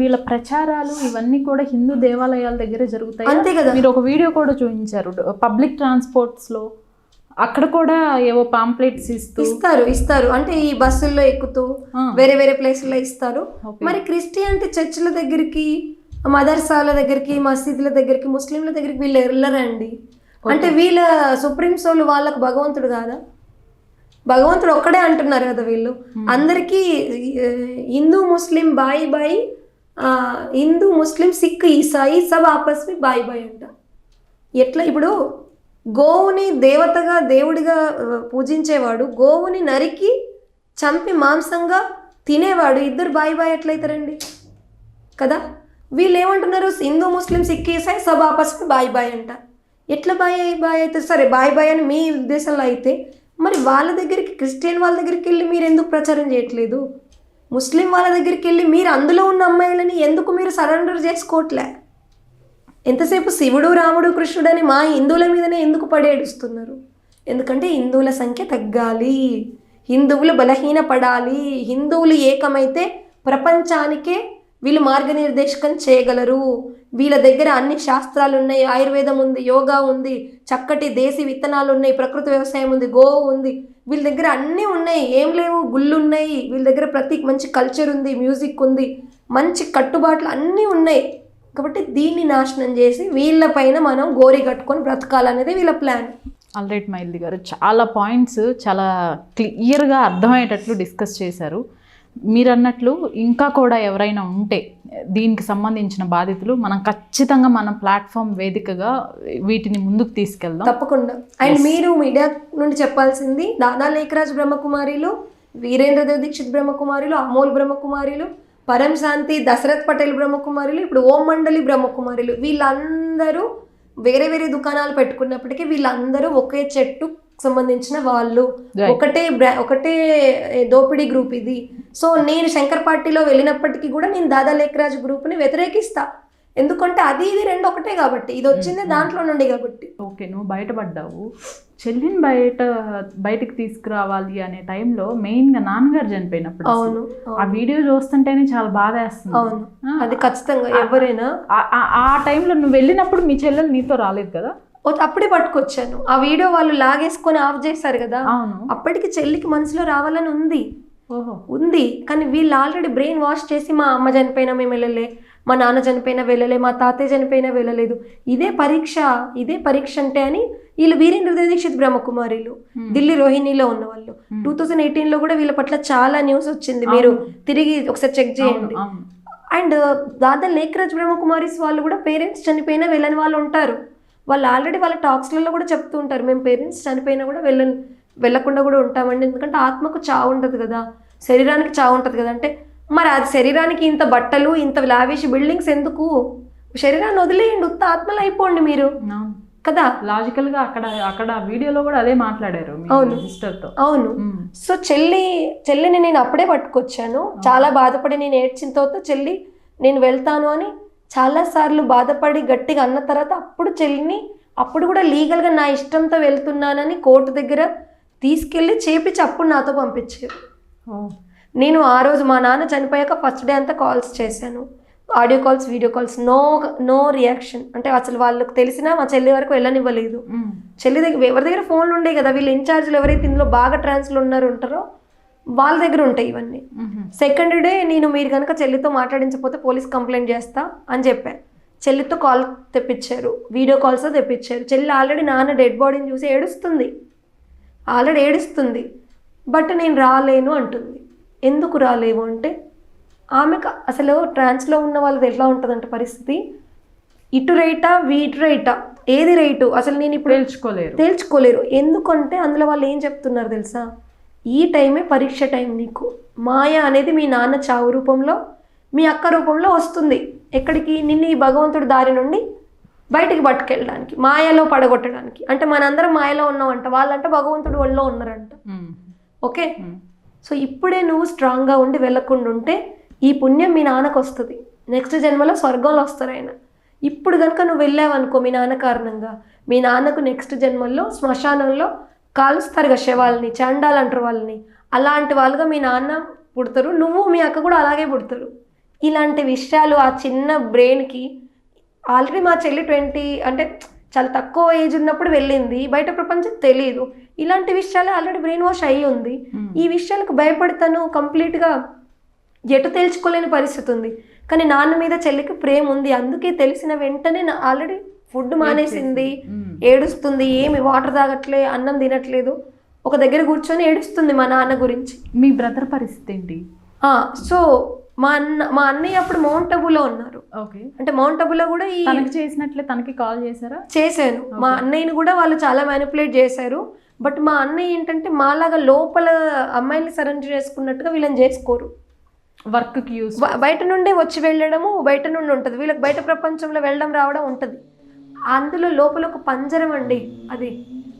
వీళ్ళ ప్రచారాలు ఇవన్నీ కూడా హిందూ దేవాలయాల దగ్గరే జరుగుతాయి. అంతే కదా. మీరు ఒక వీడియో కూడా చూపించారు పబ్లిక్ ట్రాన్స్పోర్ట్స్లో, అక్కడ కూడా ఏవో పాంప్లెట్స్ ఇస్తారు అంటే ఈ బస్సుల్లో ఎక్కుతూ వేరే వేరే ప్లేసుల్లో ఇస్తారు. మరి క్రిస్టియానిటీ చర్చిల దగ్గరికి, మదర్సాల దగ్గరికి, మసీదుల దగ్గరికి, ముస్లింల దగ్గరికి వీళ్ళు వెళ్ళరండి. అంటే వీళ్ళ సుప్రీం సోల్ వాళ్ళకు భగవంతుడు కాదా? భగవంతుడు ఒక్కడే అంటున్నారు కదా వీళ్ళు. అందరికీ హిందూ ముస్లిం బాయ్ బాయ్, హిందూ ముస్లిం సిక్ ఈసాయి సబ్ ఆపస్ మీ బాయ్ బాయ్ అంట. ఎట్లా ఇప్పుడు గోవుని దేవతగా దేవుడిగా పూజించేవాడు గోవుని నరికి చంపి మాంసంగా తినేవాడు, ఇద్దరు బాయ్ బాయ్ ఎట్లయితారండి కదా? వీళ్ళు ఏమంటున్నారు, హిందూ ముస్లిం సిక్ ఈసాయి సబ్ ఆపస్ మీ బాయ్ బాయ్ అంట. ఎట్లా బాయ్ అయితే సరే బాయ్ బాయ్ అని మీ ఉద్దేశంలో అయితే, మరి వాళ్ళ దగ్గరికి క్రిస్టియన్ వాళ్ళ దగ్గరికి వెళ్ళి మీరు ఎందుకు ప్రచారం చేయట్లేదు? ముస్లిం వాళ్ళ దగ్గరికి వెళ్ళి మీరు అందులో ఉన్న అమ్మాయిలని ఎందుకు మీరు సరెండర్ చేసుకోవట్లే? ఎంతసేపు శివుడు రాముడు కృష్ణుడు అని మా హిందువుల మీదనే ఎందుకు పడేడుస్తున్నారు? ఎందుకంటే హిందువుల సంఖ్య తగ్గాలి, హిందువులు బలహీనపడాలి. హిందువులు ఏకమైతే ప్రపంచానికే వీళ్ళు మార్గనిర్దేశకం చేయగలరు. వీళ్ళ దగ్గర అన్ని శాస్త్రాలు ఉన్నాయి, ఆయుర్వేదం ఉంది, యోగా ఉంది, చక్కటి దేశీ విత్తనాలు ఉన్నాయి, ప్రకృతి వ్యవసాయం ఉంది, గోవు ఉంది. వీళ్ళ దగ్గర అన్నీ ఉన్నాయి, ఏం లేవు, గుళ్ళు ఉన్నాయి. వీళ్ళ దగ్గర ప్రతి మంచి కల్చర్ ఉంది, మ్యూజిక్ ఉంది, మంచి కట్టుబాట్లు అన్నీ ఉన్నాయి. కాబట్టి దీన్ని నాశనం చేసి వీళ్ళపైన మనం గోరి కట్టుకొని బ్రతకాలనేది వీళ్ళ ప్లాన్. ఆల్రైట్ మైల్ది గారు, చాలా పాయింట్స్ చాలా క్లియర్గా అర్థమయ్యేటట్లు డిస్కస్ చేశారు. మీరు అన్నట్లు ఇంకా కూడా ఎవరైనా ఉంటే దీనికి సంబంధించిన బాధితులు, మనం ఖచ్చితంగా మన ప్లాట్ఫామ్ వేదికగా వీటిని ముందుకు తీసుకెళ్దాం తప్పకుండా. అండ్ మీరు మీడియా నుండి చెప్పాల్సింది, దాదా లేఖరాజ్ బ్రహ్మకుమారిలు, వీరేంద్రదేవ్ దీక్షిత్ బ్రహ్మకుమారిలు, అమోల్ బ్రహ్మకుమారిలు, పరం శాంతి దశరథ్ పటేల్ బ్రహ్మకుమారిలు, ఇప్పుడు ఓం మండలి బ్రహ్మకుమారిలు, వీళ్ళందరూ వేరే వేరే దుకాణాలు పెట్టుకున్నప్పటికీ వీళ్ళందరూ ఒకే చెట్టు సంబంధించిన వాళ్ళు, ఒకటే దోపిడీ గ్రూప్ ఇది. సో నేను శంకర్ పార్టీలో వెళ్ళినప్పటికీ కూడా నేను దాదా లేఖరాజ్ గ్రూప్ని వ్యతిరేకిస్తా. ఎందుకంటే అది ఇది రెండు ఒకటే కాబట్టి, ఇది వచ్చింది దాంట్లో నుండి కాబట్టి. ఓకే, నువ్వు బయటపడ్డావు, చెల్లిని బయటకు తీసుకురావాలి అనే టైంలో మెయిన్గా నాన్నగారు చనిపోయినప్పుడు అవును, ఆ వీడియో చూస్తుంటేనే చాలా బాధ వేస్తుంది. అవును, అది ఖచ్చితంగా ఎవరైనా ఆ టైంలో నువ్వు వెళ్ళినప్పుడు మీ చెల్లెలు నీతో రాలేదు కదా? అప్పుడే పట్టుకొచ్చాను. ఆ వీడియో వాళ్ళు లాగేసుకొని ఆఫ్ చేశారు కదా, అప్పటికి చెల్లికి మనసులో రావాలని ఉంది. కానీ వీళ్ళు ఆల్రెడీ బ్రెయిన్ వాష్ చేసి మా అమ్మ చనిపోయినా మేము వెళ్ళలే, మా నాన్న చనిపోయినా వెళ్ళలే, మా తాతయ్య చనిపోయినా వెళ్ళలేదు, ఇదే పరీక్ష అంటే అని వీళ్ళు వీరేంద్రదేవ్ దీక్షిత్ బ్రహ్మకుమారిలు ఢిల్లీ రోహిణిలో ఉన్న వాళ్ళు. 2018లో కూడా వీళ్ళ పట్ల చాలా న్యూస్ వచ్చింది, మీరు తిరిగి ఒకసారి చెక్ చేయండి. అండ్ దాదా లేఖరాజ్ బ్రహ్మకుమారిస్ వాళ్ళు కూడా పేరెంట్స్ చనిపోయినా వెళ్ళని వాళ్ళు ఉంటారు. వాళ్ళు ఆల్రెడీ వాళ్ళ టాక్స్లలో కూడా చెప్తూ ఉంటారు, మేము పేరెంట్స్ చనిపోయినా కూడా వెళ్ళకుండా కూడా ఉంటామండి, ఎందుకంటే ఆత్మకు చావు ఉంటుంది కదా, శరీరానికి చావు ఉంటుంది కదా. అంటే మరి అది శరీరానికి ఇంత బట్టలు, ఇంత లావిష్ బిల్డింగ్స్ ఎందుకు? శరీరాన్ని వదిలేయండి, ఉత్త ఆత్మలు అయిపోండి మీరు కదా. లాజికల్ గా అక్కడ వీడియోలో కూడా అదే మాట్లాడారు. అవును, సిస్టర్తో. అవును. సో చెల్లిని నేను అప్పుడే పట్టుకొచ్చాను. చాలా బాధపడి నేను ఏడ్చిన తర్వాత చెల్లి నేను వెళ్తాను అని చాలాసార్లు బాధపడి గట్టిగా అన్న తర్వాత అప్పుడు చెల్లిని, అప్పుడు కూడా లీగల్గా నా ఇష్టంతో వెళ్తున్నానని కోర్టు దగ్గర తీసుకెళ్ళి చేపించి అప్పుడు నాతో పంపించారు. నేను ఆ రోజు మా నాన్న చనిపోయాక ఫస్ట్ డే అంతా కాల్స్ చేశాను, audio calls, video calls, no reaction. అంటే అసలు వాళ్ళకి తెలిసినా మా చెల్లి వరకు వెళ్ళనివ్వలేదు. చెల్లి దగ్గర ఎవరి దగ్గర ఫోన్లు ఉండే కదా, వీళ్ళు ఇన్ఛార్జ్లు ఎవరైతే ఇందులో బాగా ట్రాన్స్లో ఉంటారో వాళ్ళ దగ్గర ఉంటాయి ఇవన్నీ. సెకండ్ డే మీరు కనుక చెల్లితో మాట్లాడించకపోతే పోలీస్ కంప్లైంట్ చేస్తా అని చెప్పాను. చెల్లితో కాల్ తెప్పించారు, వీడియో కాల్స్ తెప్పించారు. చెల్లి ఆల్రెడీ నాన్న డెడ్ బాడీని చూసి ఏడుస్తుంది. బట్ నేను రాలేను అంటుంది. ఎందుకు రాలేవు అంటే, ఆమెకు అసలు ట్రాన్స్లో ఉన్న వాళ్ళది ఎట్లా ఉంటుందంటే పరిస్థితి, ఇటు రైటా వీటు రైటా ఏది రైటు అసలు నేను ఇప్పుడు తేల్చుకోలేరు. ఎందుకంటే అందులో వాళ్ళు ఏం చెప్తున్నారు తెలుసా, ఈ టైమే పరీక్ష టైం, నీకు మాయ అనేది మీ నాన్న చావు రూపంలో, మీ అక్క రూపంలో వస్తుంది. ఎక్కడికి? నిన్ను ఈ భగవంతుడి దారి నుండి బయటికి పట్టుకెళ్ళడానికి, మాయలో పడగొట్టడానికి. అంటే మనందరం మాయలో ఉన్నామంట, వాళ్ళంటే భగవంతుడు ఒళ్ళో ఉన్నారంట. ఓకే, సో ఇప్పుడే నువ్వు స్ట్రాంగ్గా ఉండి వెళ్ళకుండా ఉంటే ఈ పుణ్యం మీ నాన్నకు వస్తుంది, నెక్స్ట్ జన్మలో స్వర్గంలో వస్తారు ఆయన. ఇప్పుడు కనుక నువ్వు వెళ్ళావనుకో మీ నాన్న కారణంగా, మీ నాన్నకు నెక్స్ట్ జన్మల్లో శ్మశానంలో కాలుస్తారు కదా శవాలని, చండాలు అంటారు వాళ్ళని, అలాంటి వాళ్ళుగా మీ నాన్న పుడతారు, నువ్వు మీ అక్క కూడా అలాగే పుడతారు. ఇలాంటి విషయాలు ఆ చిన్న బ్రెయిన్కి ఆల్రెడీ మా చెల్లి 20 అంటే చాలా తక్కువ ఏజ్ ఉన్నప్పుడు వెళ్ళింది, బయట ప్రపంచం తెలియదు. ఇలాంటి విషయాలు ఆల్రెడీ బ్రెయిన్ వాష్ అయ్యి ఉంది. ఈ విషయాలకు భయపడతాను, కంప్లీట్గా ఎటు తేల్చుకోలేని పరిస్థితి ఉంది. కానీ నాన్న మీద చెల్లికి ప్రేమ ఉంది, అందుకే తెలిసిన వెంటనే ఆల్రెడీ ఫుడ్ మానేసింది, ఏడుస్తుంది, ఏమి వాటర్ తాగట్లే, అన్నం తినట్లేదు, ఒక దగ్గర కూర్చొని ఏడుస్తుంది మా నాన్న గురించి. మీ బ్రదర్ పరిస్థితి ఏంటి? సో మా అన్నయ్య అప్పుడు మౌంట్ అబులో ఉన్నారు. ఓకే. అంటే మౌంట్ అబులో కూడా తనకి చేసినట్లే తనకి కాల్ చేశారా? చేశాను. మా అన్నయ్యని కూడా వాళ్ళు చాలా మ్యానిపులేట్ చేశారు. బట్ మా అన్నయ్య ఏంటంటే మాలాగా లోపల అమ్మాయిని సరెండర్ చేసుకున్నట్టుగా వీళ్ళని చేసుకోరు. వర్క్కి యూస్ బయట నుండే వచ్చి వెళ్ళడము బయట నుండి ఉంటుంది, వీళ్ళకి బయట ప్రపంచంలో వెళ్ళడం రావడం ఉంటుంది. అందులో లోపల ఒక పంజరం అండి, అది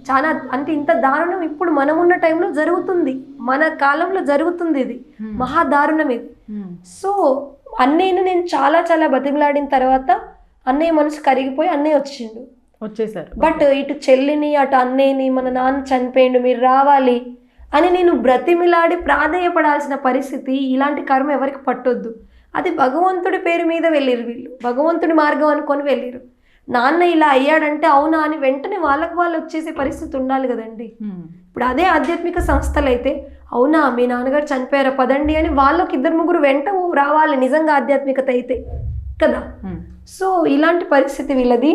చాలా అంటే ఇంత దారుణం ఇప్పుడు మనం ఉన్న టైంలో జరుగుతుంది, మన కాలంలో జరుగుతుంది, ఇది మహా దారుణం ఇది. సో అన్నయ్యను నేను చాలా చాలా బతిమలాడిన తర్వాత అన్నయ్య మనసు కరిగిపోయి అన్నయ్య వచ్చేసారు. బట్ ఇటు చెల్లిని అటు అన్నయ్యని మన నాన్న చనిపోయిండు మీరు రావాలి అని నేను బ్రతిమిలాడి ప్రాధేయపడాల్సిన పరిస్థితి. ఇలాంటి కర్మ ఎవరికి పట్టొద్దు. అది భగవంతుడి పేరు మీద వెళ్ళిరు వీళ్ళు, భగవంతుడి మార్గం అనుకొని వెళ్ళిరు. నాన్న ఇలా అయ్యాడంటే అవునా అని వెంటనే వాళ్ళకు వాళ్ళు వచ్చేసే పరిస్థితి ఉండాలి కదండి. ఇప్పుడు అదే ఆధ్యాత్మిక సంస్థలు అయితే అవునా మీ నాన్నగారు చనిపోయారా పదండి అని వాళ్ళకి 2-3 వెంట రావాలి, నిజంగా ఆధ్యాత్మికత అయితే కదా. సో ఇలాంటి పరిస్థితి వీళ్ళది.